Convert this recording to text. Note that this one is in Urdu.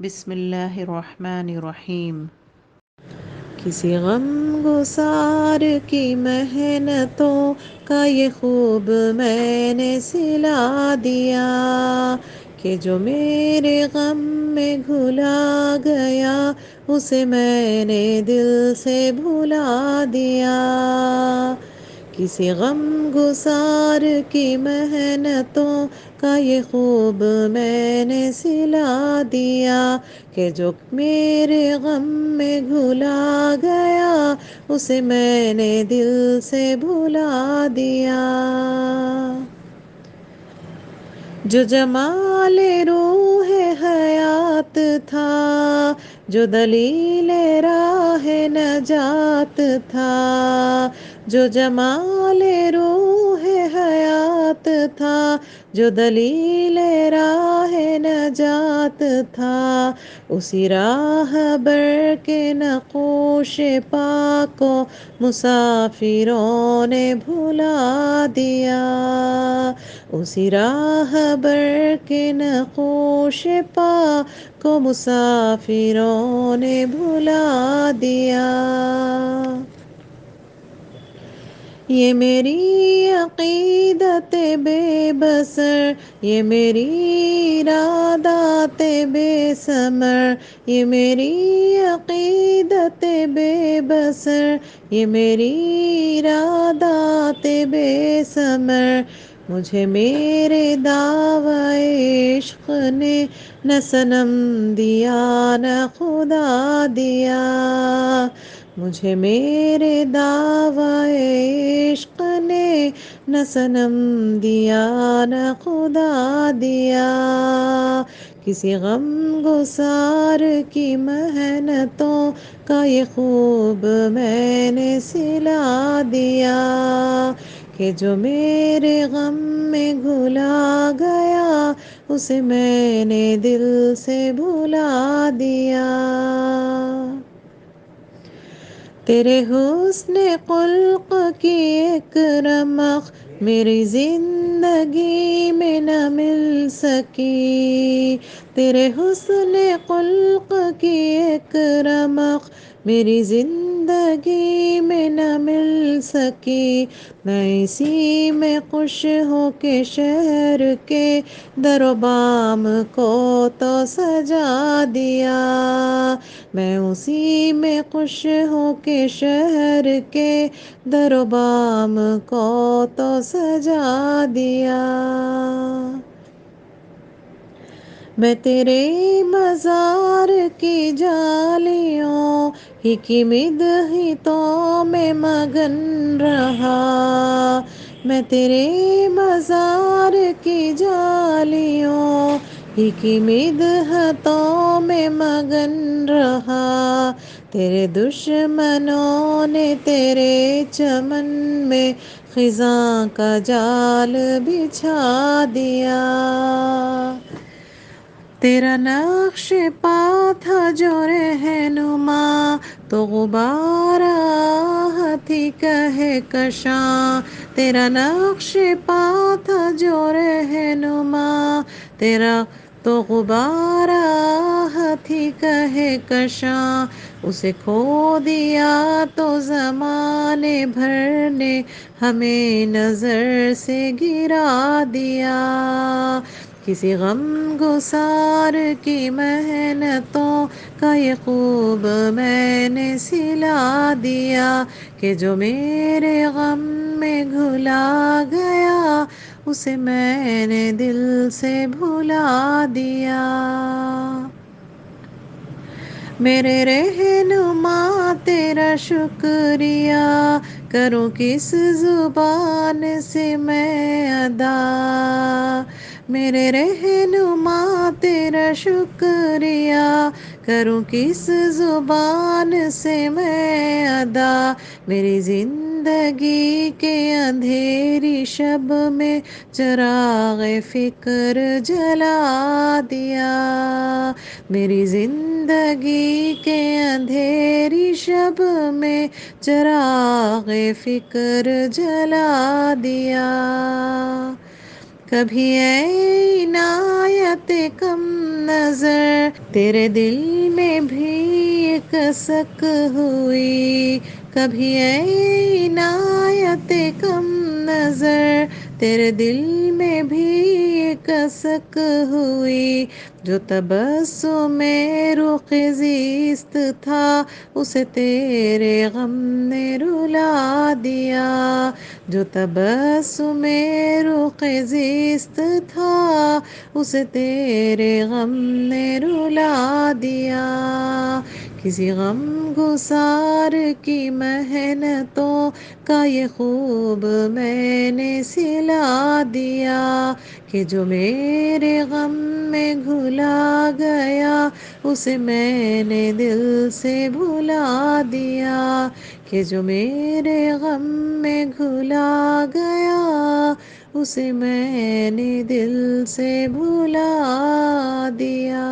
بسم اللہ الرحمن الرحیم۔ کسی غم گسار کی محنتوں کا یہ خوب میں نے سلا دیا کہ جو میرے غم میں گھلا گیا اسے میں نے دل سے بھلا دیا۔ کسی غم گسار کی محنتوں کا یہ خوب میں نے سلا دیا کہ جو میرے غم میں گھلا گیا اسے میں نے دل سے بھلا دیا۔ جو جمال روح حیات تھا، جو دلیل راہ نجات تھا، جو جمال روح حیات تھا، جو دلیل راہ نجات تھا، اسی راہ بر کے نقوش پا کو مسافروں نے بھلا دیا۔ اسی راہ بر کے نقوش پا کو مسافروں نے بھلا دیا۔ یہ میری عقیدت بے بسر، یہ میری ارادات بے ثمر، یہ میری عقیدت بے بسر، یہ میری ارادات بے ثمر، مجھے میرے دعوی عشق نے نہ صنم دیا نہ خدا دیا۔ مجھے میرے دعوی عشق نے نہ صنم دیا نہ خدا دیا۔ کسی غم گسار کی محنتوں کا یہ خوب میں نے سلا دیا کہ جو میرے غم میں گھلا گیا اسے میں نے دل سے بھلا دیا۔ تیرے حسن خلق کی ایک رمق میری زندگی میں نہ مل سکی، تیرے حسن خلق کی ایک رمق میری زندگی میں نہ مل سکی، میں اسی میں خوش ہو کے شہر کے در و بام کو تو سجا دیا، میں اسی میں خوش ہو کے شہر کے در و بام کو تو سجا دیا۔ میں تیرے مزار کی جالیوں ہی کی مدحتوں میں مگن رہا، میں تیرے مزار کی جالیوں ہی کی مدحتوں میں مگن رہا، تیرے دشمنوں نے تیرے چمن میں خزاں کا جال بچھا دیا۔ تیرا نقش پا تھا جو رہنما تو غبار آہت ہی کہکشاں، تیرا نقش پا تھا جو رہنما تیرا تو غبار آہت ہی کہکشاں، اسے کھو دیا تو زمانے بھر نے ہمیں نظر سے گرا دیا۔ کسی غم گسار کی محنتوں کا یہ خوب میں نے سلا دیا کہ جو میرے غم میں گھلا گیا اسے میں نے دل سے بھلا دیا۔ میرے رہنما تیرا شکریہ کروں کس زبان سے میں ادا، میرے رہنما تیرا شکریہ کروں کس زبان سے میں ادا، میری زندگی کے اندھیری شب میں چراغ فکر جلا دیا، میری زندگی کے اندھیری شب میں چراغ فکر جلا دیا۔ کبھی اے عنایت کم نظر تیرے دل میں بھی کسک ہوئی، کبھی اے عنایت کم نظر تیرے دل میں بھی کسک ہوئی، جو تبسم رخ زیست تھا اسے تیرے غم نے رلا دیا، جو تبسم رخ زیست تھا اسے تیرے غم نے رلا دیا، کسی غم گسار کی محنتوں کا یہ خوب میں نے سلا دیا، کہ جو میرے غم میں گھلا گیا اسے میں نے دل سے بھلا دیا، کہ جو میرے غم میں گھلا گیا اسے میں نے دل سے بھلا دیا۔